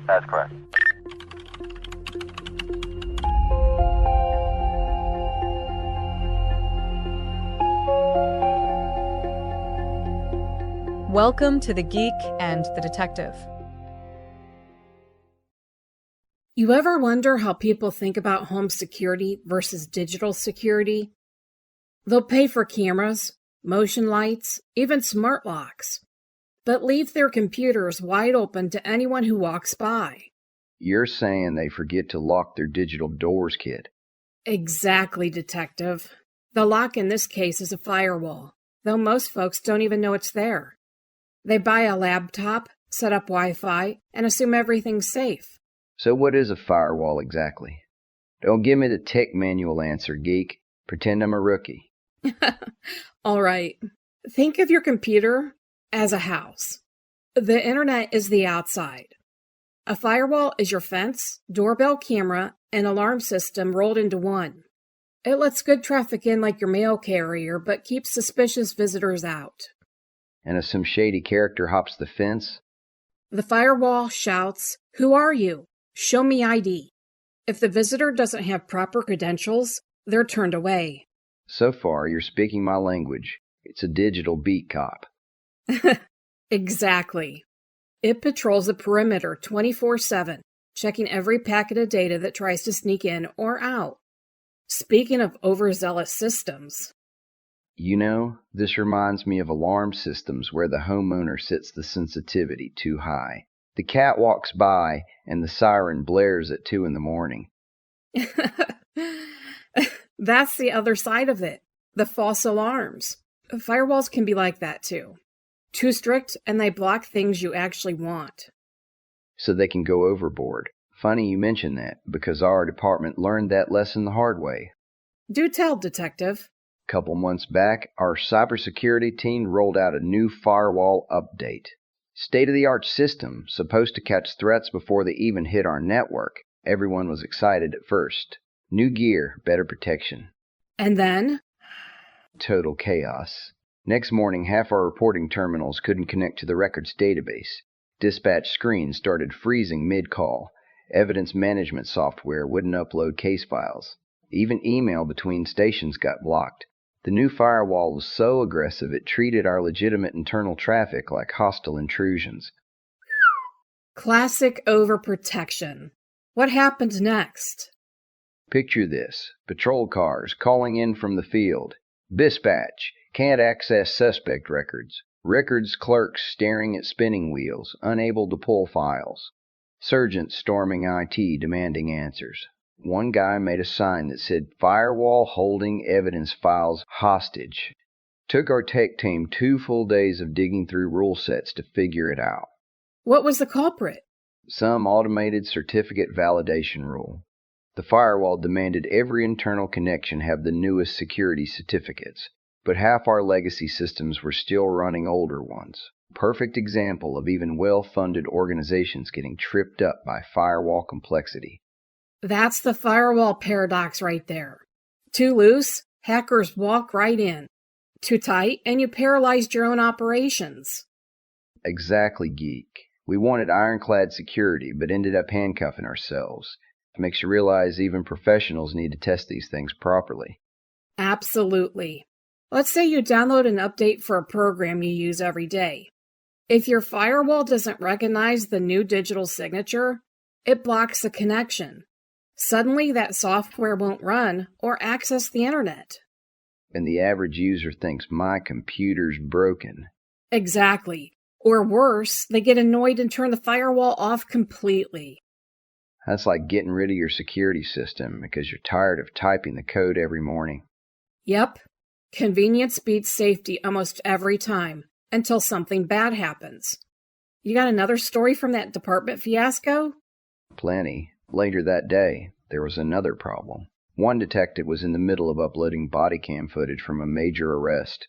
That's correct. Welcome to the Geek and the Detective. You ever wonder how people think about home security versus digital security? They'll pay for cameras, motion lights, even smart locks, but leave their computers wide open to anyone who walks by. You're saying they forget to lock their digital doors, kid. Exactly, Detective. The lock in this case is a firewall, though most folks don't even know it's there. They buy a laptop, set up Wi-Fi, and assume everything's safe. So what is a firewall exactly? Don't give me the tech manual answer, geek. Pretend I'm a rookie. All right. Think of your computer as a house. The internet is the outside. A firewall is your fence, doorbell camera, and alarm system rolled into one. It lets good traffic in like your mail carrier, but keeps suspicious visitors out. And if some shady character hops the fence? The firewall shouts, "Who are you? Show me ID." If the visitor doesn't have proper credentials, they're turned away. So far, you're speaking my language. It's a digital beat cop. Exactly. It patrols the perimeter 24/7, checking every packet of data that tries to sneak in or out. Speaking of overzealous systems. You know, this reminds me of alarm systems where the homeowner sets the sensitivity too high. The cat walks by and the siren blares at 2 in the morning. That's the other side of it. The false alarms. Firewalls can be like that too. Too strict and they block things you actually want. So they can go overboard. Funny you mention that, because our department learned that lesson the hard way. Do tell, Detective. Couple months back, our cybersecurity team rolled out a new firewall update. State-of-the-art system, supposed to catch threats before they even hit our network. Everyone was excited at first. New gear, better protection. And then? Total chaos. Next morning, half our reporting terminals couldn't connect to the records database. Dispatch screens started freezing mid-call. Evidence management software wouldn't upload case files. Even email between stations got blocked. The new firewall was so aggressive it treated our legitimate internal traffic like hostile intrusions. Classic overprotection. What happened next? Picture this. Patrol cars calling in from the field. Dispatch. Can't access suspect records. Records clerks staring at spinning wheels, unable to pull files. Sergeants storming IT demanding answers. One guy made a sign that said, "Firewall holding evidence files hostage." Took our tech team 2 full days of digging through rule sets to figure it out. What was the culprit? Some automated certificate validation rule. The firewall demanded every internal connection have the newest security certificates, but half our legacy systems were still running older ones. Perfect example of even well-funded organizations getting tripped up by firewall complexity. That's the Firewall Paradox right there. Too loose, hackers walk right in. Too tight, and you paralyzed your own operations. Exactly, geek. We wanted ironclad security, but ended up handcuffing ourselves. It makes you realize even professionals need to test these things properly. Absolutely. Let's say you download an update for a program you use every day. If your firewall doesn't recognize the new digital signature, it blocks the connection. Suddenly, that software won't run or access the internet. And the average user thinks my computer's broken. Exactly. Or worse, they get annoyed and turn the firewall off completely. That's like getting rid of your security system because you're tired of typing the code every morning. Yep. Convenience beats safety almost every time, until something bad happens. You got another story from that department fiasco? Plenty. Later that day, there was another problem. One detective was in the middle of uploading body cam footage from a major arrest.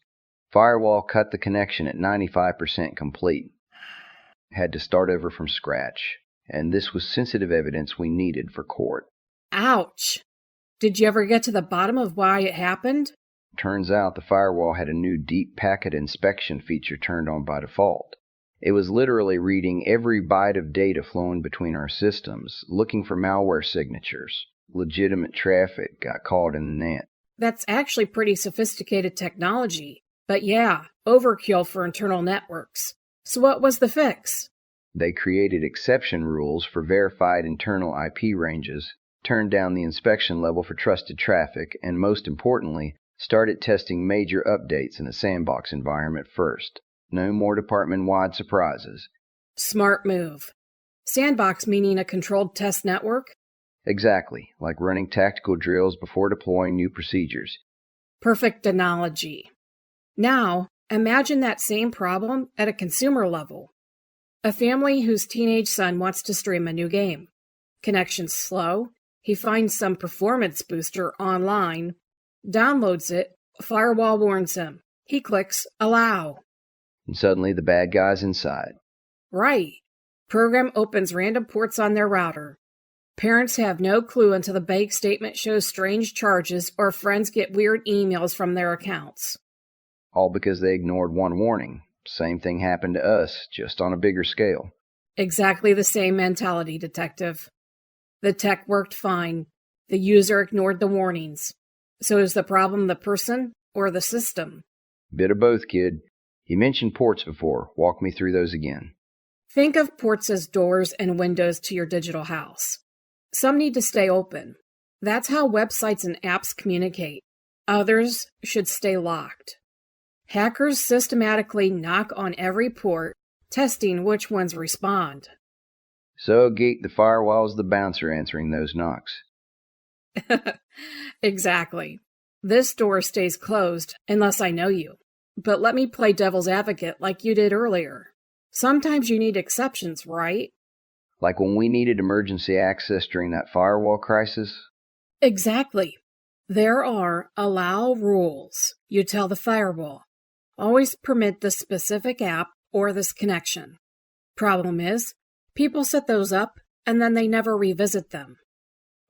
Firewall cut the connection at 95% complete. Had to start over from scratch. And this was sensitive evidence we needed for court. Ouch! Did you ever get to the bottom of why it happened? Turns out the firewall had a new deep packet inspection feature turned on by default. It was literally reading every byte of data flowing between our systems, looking for malware signatures. Legitimate traffic got caught in the net. That's actually pretty sophisticated technology. But yeah, overkill for internal networks. So what was the fix? They created exception rules for verified internal IP ranges, turned down the inspection level for trusted traffic, and most importantly, started testing major updates in a sandbox environment first. No more department-wide surprises. Smart move. Sandbox meaning a controlled test network? Exactly, like running tactical drills before deploying new procedures. Perfect analogy. Now, imagine that same problem at a consumer level. A family whose teenage son wants to stream a new game. Connection's slow. He finds some performance booster online, downloads it, firewall warns him. He clicks allow. And suddenly the bad guy's inside. Right. Program opens random ports on their router. Parents have no clue until the bank statement shows strange charges or friends get weird emails from their accounts. All because they ignored one warning. Same thing happened to us, just on a bigger scale. Exactly the same mentality, Detective. The tech worked fine. The user ignored the warnings. So is the problem the person or the system? Bit of both, kid. You mentioned ports before. Walk me through those again. Think of ports as doors and windows to your digital house. Some need to stay open. That's how websites and apps communicate. Others should stay locked. Hackers systematically knock on every port, testing which ones respond. So, Geek, the firewall's the bouncer answering those knocks. Exactly. This door stays closed unless I know you. But let me play devil's advocate like you did earlier. Sometimes you need exceptions, right? Like when we needed emergency access during that firewall crisis? Exactly. There are allow rules. You tell the firewall. Always permit this specific app or this connection. Problem is, people set those up and then they never revisit them.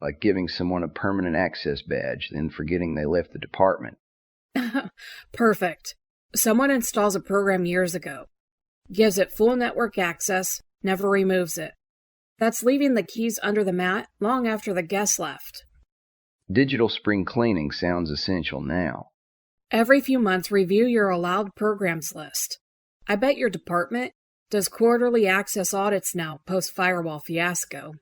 Like giving someone a permanent access badge, then forgetting they left the department. Perfect. Someone installs a program years ago, gives it full network access, never removes it. That's leaving the keys under the mat long after the guest left. Digital spring cleaning sounds essential now. Every few months, review your allowed programs list. I bet your department does quarterly access audits now post-firewall fiasco.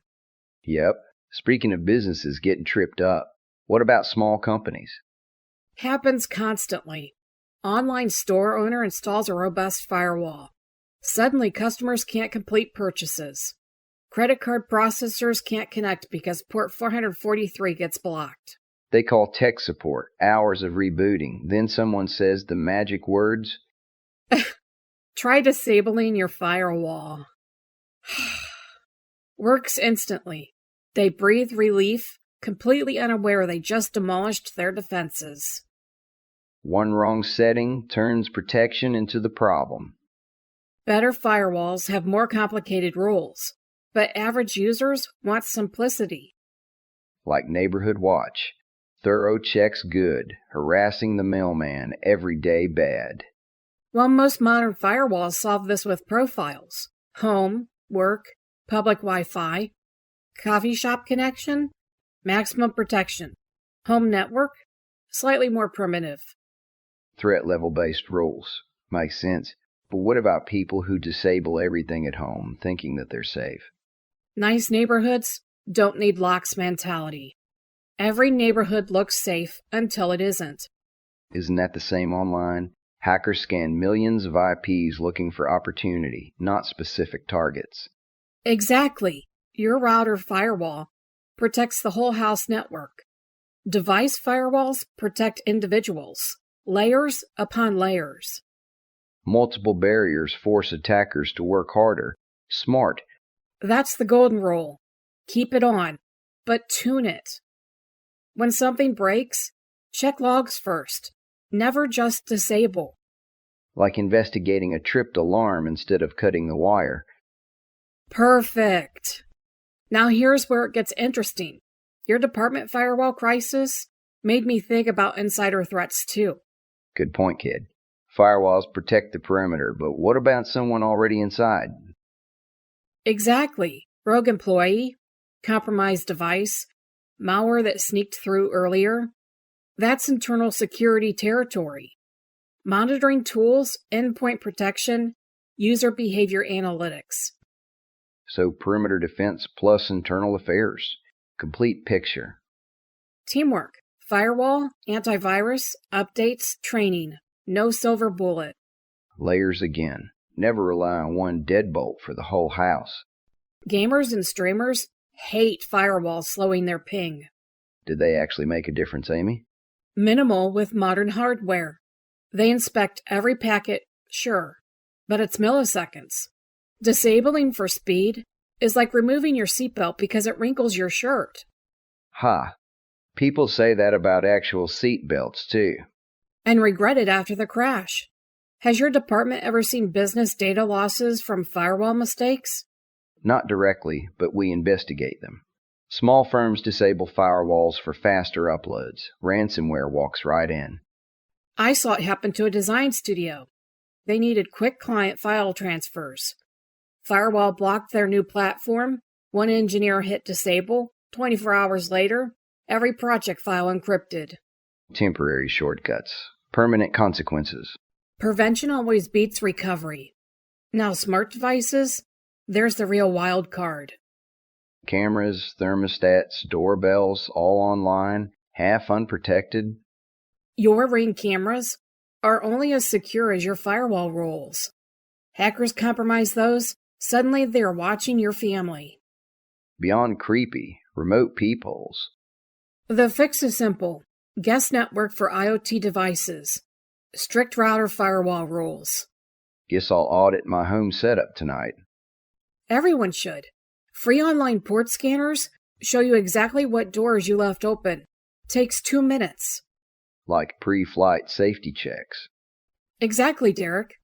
Yep. Speaking of businesses getting tripped up, what about small companies? Happens constantly. Online store owner installs a robust firewall. Suddenly, customers can't complete purchases. Credit card processors can't connect because port 443 gets blocked. They call tech support, hours of rebooting. Then someone says the magic words. Try disabling your firewall. Works instantly. They breathe relief, completely unaware they just demolished their defenses. One wrong setting turns protection into the problem. Better firewalls have more complicated rules, but average users want simplicity. Like Neighborhood Watch. Thorough checks good, harassing the mailman every day bad. While most modern firewalls solve this with profiles, home, work, public Wi-Fi, coffee shop connection, maximum protection, home network, slightly more primitive. Threat level based rules. Makes sense. But what about people who disable everything at home, thinking that they're safe? Nice neighborhoods don't need locks mentality. Every neighborhood looks safe until it isn't. Isn't that the same online? Hackers scan millions of IPs looking for opportunity, not specific targets. Exactly. Your router firewall protects the whole house network. Device firewalls protect individuals, layers upon layers. Multiple barriers force attackers to work harder. Smart. That's the golden rule. Keep it on, but tune it. When something breaks, check logs first. Never just disable. Like investigating a tripped alarm instead of cutting the wire. Perfect. Now here's where it gets interesting. Your department firewall crisis made me think about insider threats too. Good point, kid. Firewalls protect the perimeter, but what about someone already inside? Exactly. Rogue employee, compromised device, malware that sneaked through earlier. That's internal security territory. Monitoring tools, endpoint protection, user behavior analytics. So perimeter defense plus internal affairs. Complete picture. Teamwork. Firewall, antivirus, updates, training. No silver bullet. Layers again. Never rely on one deadbolt for the whole house. Gamers and streamers hate firewalls slowing their ping. Did they actually make a difference, Amy? Minimal with modern hardware. They inspect every packet, sure, but it's milliseconds. Disabling for speed is like removing your seatbelt because it wrinkles your shirt. Ha! People say that about actual seat belts, too. And regret it after the crash. Has your department ever seen business data losses from firewall mistakes? Not directly, but we investigate them. Small firms disable firewalls for faster uploads. Ransomware walks right in. I saw it happen to a design studio. They needed quick client file transfers. Firewall blocked their new platform. One engineer hit disable. 24 hours later, every project file encrypted. Temporary shortcuts. Permanent consequences. Prevention always beats recovery. Now smart devices, there's the real wild card. Cameras, thermostats, doorbells, all online, half unprotected. Your Ring cameras are only as secure as your firewall rules. Hackers compromise those, suddenly they're watching your family. Beyond creepy, remote peepholes. The fix is simple. Guest network for IoT devices. Strict router firewall rules. Guess I'll audit my home setup tonight. Everyone should. Free online port scanners show you exactly what doors you left open. Takes 2 minutes. Like pre-flight safety checks. Exactly, Derek.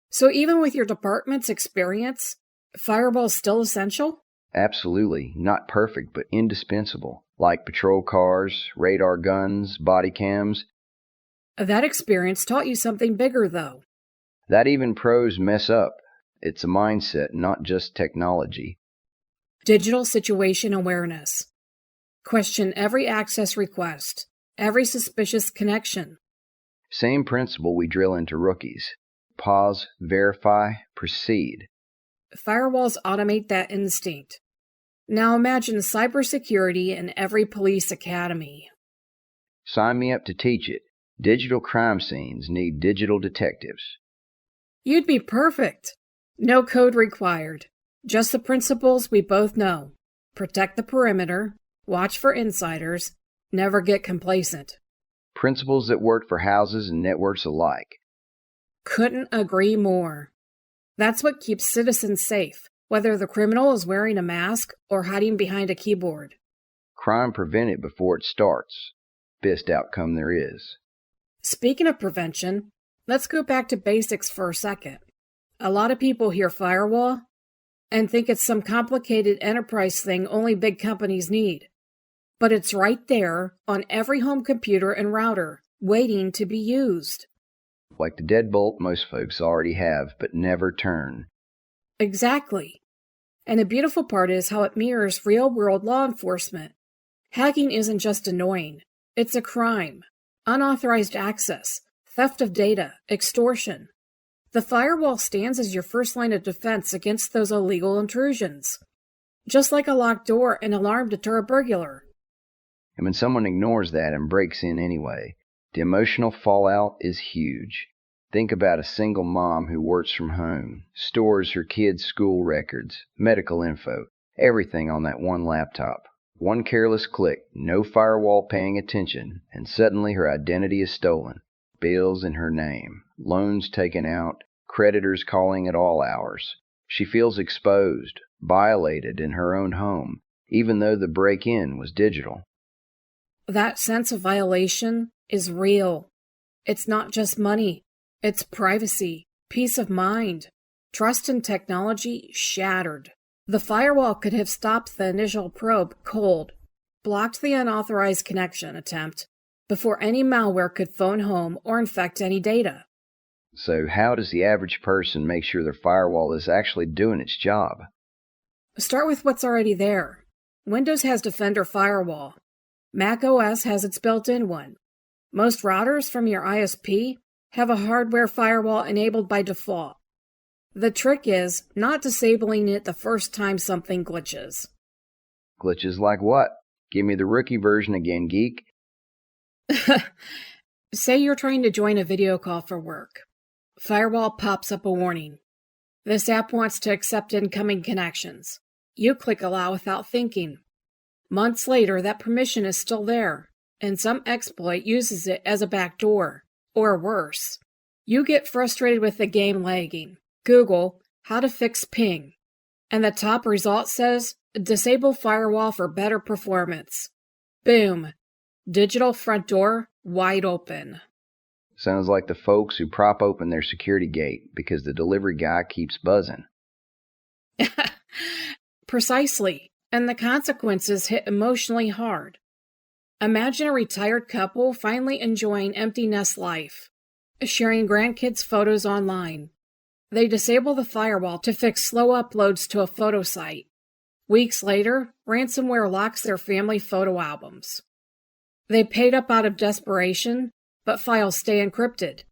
So even with your department's experience, firewall's still essential? Absolutely. Not perfect, but indispensable. Like patrol cars, radar guns, body cams. That experience taught you something bigger, though. That even pros mess up. It's a mindset, not just technology. Digital situation awareness. Question every access request, every suspicious connection. Same principle we drill into rookies. Pause, verify, proceed. Firewalls automate that instinct. Now imagine cybersecurity in every police academy. Sign me up to teach it. Digital crime scenes need digital detectives. You'd be perfect. No code required. Just the principles we both know. Protect the perimeter, watch for insiders, never get complacent. Principles that work for houses and networks alike. Couldn't agree more. That's what keeps citizens safe, whether the criminal is wearing a mask or hiding behind a keyboard. Crime prevented before it starts. Best outcome there is. Speaking of prevention, let's go back to basics for a second. A lot of people hear firewall and think it's some complicated enterprise thing only big companies need. But it's right there on every home computer and router, waiting to be used. Like the deadbolt most folks already have, but never turn. Exactly. And the beautiful part is how it mirrors real-world law enforcement. Hacking isn't just annoying. It's a crime. Unauthorized access, theft of data, extortion. The firewall stands as your first line of defense against those illegal intrusions. Just like a locked door, an alarm deter a burglar. And when someone ignores that and breaks in anyway, the emotional fallout is huge. Think about a single mom who works from home, stores her kids' school records, medical info, everything on that one laptop. One careless click, no firewall paying attention, and suddenly her identity is stolen. Bills in her name, loans taken out, creditors calling at all hours. She feels exposed, violated in her own home, even though the break-in was digital. That sense of violation is real. It's not just money. It's privacy, peace of mind, trust in technology shattered. The firewall could have stopped the initial probe cold, blocked the unauthorized connection attempt before any malware could phone home or infect any data. So how does the average person make sure their firewall is actually doing its job? Start with what's already there. Windows has Defender Firewall. Mac OS has its built-in one. Most routers from your ISP have a hardware firewall enabled by default. The trick is not disabling it the first time something glitches. Glitches like what? Give me the rookie version again, geek. Say you're trying to join a video call for work. Firewall pops up a warning. This app wants to accept incoming connections. You click allow without thinking. Months later, that permission is still there, and some exploit uses it as a backdoor. Or worse. You get frustrated with the game lagging. Google, how to fix ping. And the top result says, disable firewall for better performance. Boom. Digital front door wide open. Sounds like the folks who prop open their security gate because the delivery guy keeps buzzing. Precisely. And the consequences hit emotionally hard. Imagine a retired couple finally enjoying empty nest life, sharing grandkids' photos online. They disable the firewall to fix slow uploads to a photo site. Weeks later, ransomware locks their family photo albums. They paid up out of desperation, but files stay encrypted.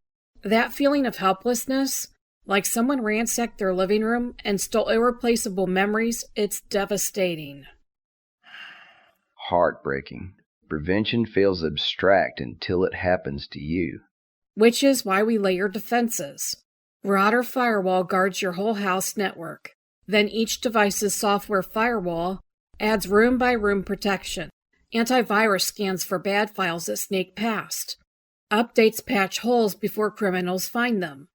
That feeling of helplessness, like someone ransacked their living room and stole irreplaceable memories, it's devastating. Heartbreaking. Prevention feels abstract until it happens to you. Which is why we layer defenses. Router firewall guards your whole house network. Then each device's software firewall adds room-by-room protection. Antivirus scans for bad files that sneak past. Updates patch holes before criminals find them.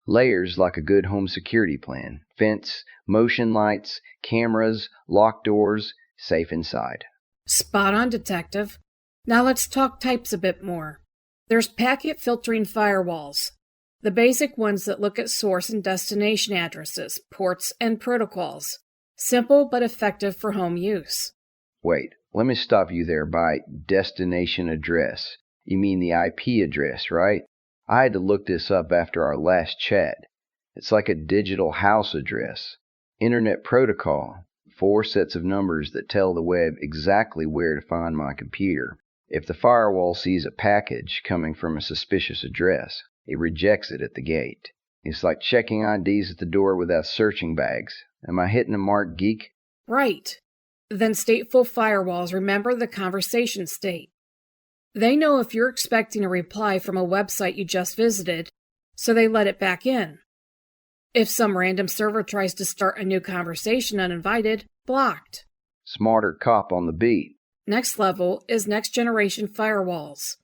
Layers like a good home security plan. Fence, motion lights, cameras, locked doors, safe inside. Spot on, detective. Now let's talk types a bit more. There's packet filtering firewalls. The basic ones that look at source and destination addresses, ports, and protocols. Simple but effective for home use. Wait, let me stop you there by destination address. You mean the IP address, right? I had to look this up after our last chat. It's like a digital house address. Internet protocol. 4 sets of numbers that tell the web exactly where to find my computer. If the firewall sees a package coming from a suspicious address, it rejects it at the gate. It's like checking IDs at the door without searching bags. Am I hitting a mark, geek? Right. Then stateful firewalls remember the conversation state. They know if you're expecting a reply from a website you just visited, so they let it back in. If some random server tries to start a new conversation uninvited, blocked. Smarter cop on the beat. Next level is next-generation firewalls.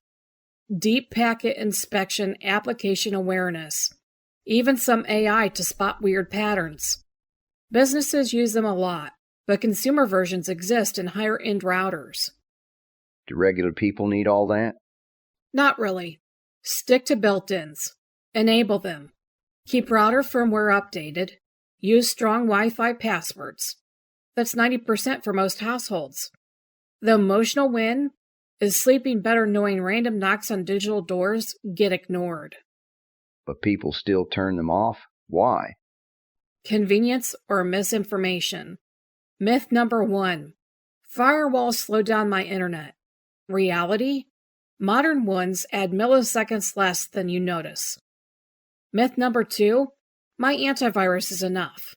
Deep packet inspection, application awareness. Even some AI to spot weird patterns. Businesses use them a lot, but consumer versions exist in higher-end routers. Do regular people need all that? Not really. Stick to built-ins. Enable them. Keep router firmware updated. Use strong Wi-Fi passwords. That's 90% for most households. The emotional win is sleeping better knowing random knocks on digital doors get ignored. But people still turn them off? Why? Convenience or misinformation. Myth number 1. Firewalls slow down my internet. Reality? Modern ones add milliseconds less than you notice. Myth number 2. My antivirus is enough.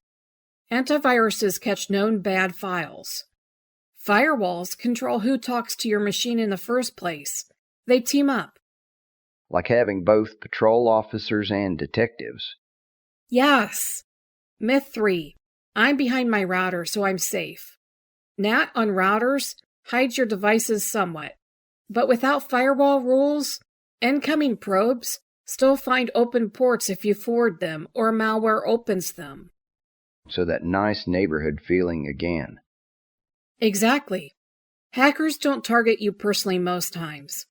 Antiviruses catch known bad files. Firewalls control who talks to your machine in the first place. They team up. Like having both patrol officers and detectives. Yes. Myth 3. I'm behind my router, so I'm safe. NAT on routers hides your devices somewhat. But without firewall rules, incoming probes still find open ports if you forward them or malware opens them. So that nice neighborhood feeling again. Exactly. Hackers don't target you personally most times.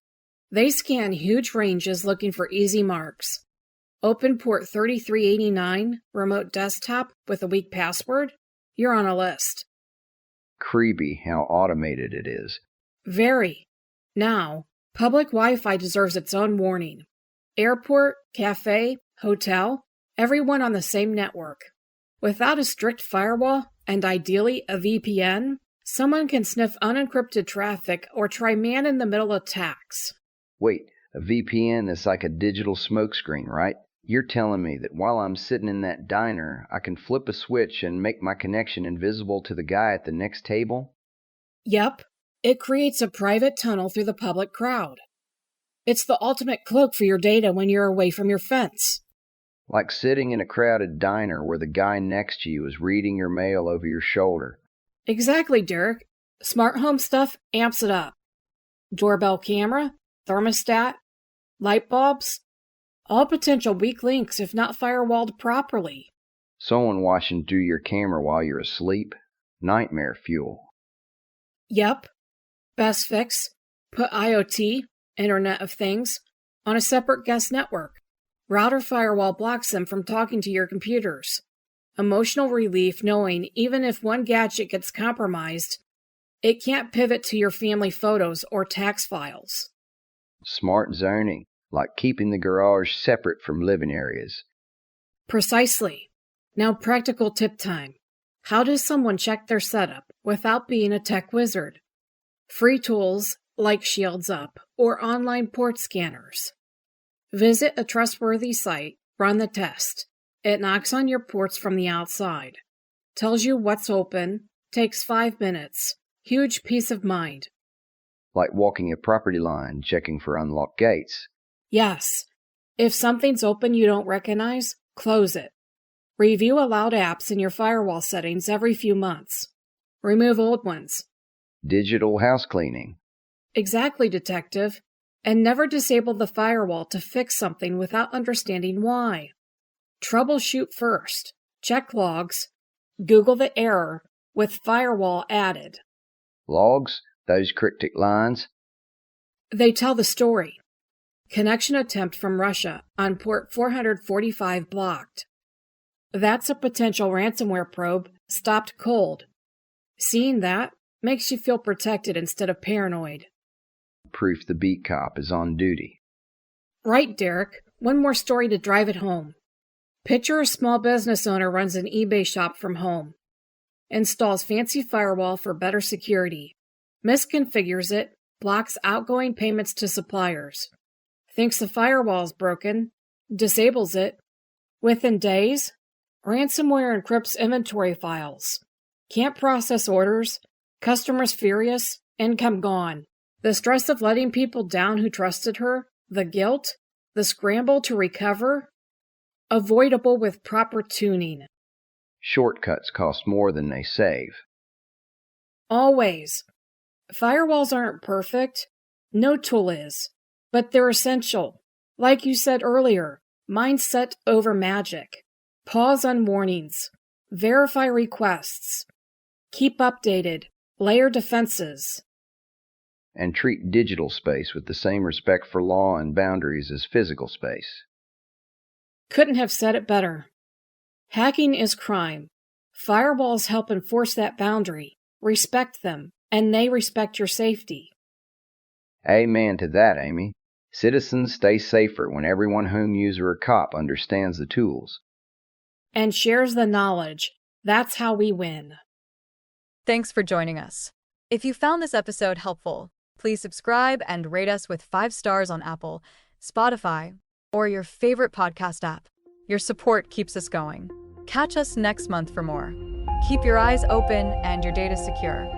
They scan huge ranges looking for easy marks. Open port 3389, remote desktop with a weak password? You're on a list. Creepy how automated it is. Very. Now, public Wi-Fi deserves its own warning. Airport, cafe, hotel, everyone on the same network. Without a strict firewall, and ideally a VPN, someone can sniff unencrypted traffic or try man-in-the-middle attacks. Wait, a VPN is like a digital smokescreen, right? You're telling me that while I'm sitting in that diner, I can flip a switch and make my connection invisible to the guy at the next table? Yep, it creates a private tunnel through the public crowd. It's the ultimate cloak for your data when you're away from your fence. Like sitting in a crowded diner where the guy next to you is reading your mail over your shoulder. Exactly, Derek. Smart home stuff amps it up. Doorbell camera, thermostat, light bulbs, all potential weak links if not firewalled properly. Someone watching through your camera while you're asleep? Nightmare fuel. Yep. Best fix, put IoT, Internet of Things, on a separate guest network. Router firewall blocks them from talking to your computers. Emotional relief knowing even if one gadget gets compromised, it can't pivot to your family photos or tax files. Smart zoning, like keeping the garage separate from living areas. Precisely. Now practical tip time. How does someone check their setup without being a tech wizard? Free tools like Shields Up or online port scanners. Visit a trustworthy site, run the test. It knocks on your ports from the outside. Tells you what's open, takes 5 minutes. Huge peace of mind. Like walking a property line, checking for unlocked gates. Yes. If something's open you don't recognize, close it. Review allowed apps in your firewall settings every few months. Remove old ones. Digital house cleaning. Exactly, Detective. And never disable the firewall to fix something without understanding why. Troubleshoot first. Check logs. Google the error with firewall added. Logs? Those cryptic lines? They tell the story. Connection attempt from Russia on port 445 blocked. That's a potential ransomware probe stopped cold. Seeing that makes you feel protected instead of paranoid. Proof the beat cop is on duty. Right, Derek. One more story to drive it home. Picture a small business owner runs an eBay shop from home. Installs fancy firewall for better security. Misconfigures it, blocks outgoing payments to suppliers. Thinks the firewall's broken, disables it. Within days, ransomware encrypts inventory files. Can't process orders, customers furious, income gone. The stress of letting people down who trusted her, the guilt, the scramble to recover, avoidable with proper tuning. Shortcuts cost more than they save. Always. Firewalls aren't perfect. No tool is. But they're essential. Like you said earlier, mindset over magic. Pause on warnings. Verify requests. Keep updated. Layer defenses. And treat digital space with the same respect for law and boundaries as physical space. Couldn't have said it better. Hacking is crime. Firewalls help enforce that boundary. Respect them, and they respect your safety. Amen to that, Amy. Citizens stay safer when everyone home user or cop understands the tools. And shares the knowledge. That's how we win. Thanks for joining us. If you found this episode helpful, please subscribe and rate us with 5 stars on Apple, Spotify, or your favorite podcast app. Your support keeps us going. Catch us next month for more. Keep your eyes open and your data secure.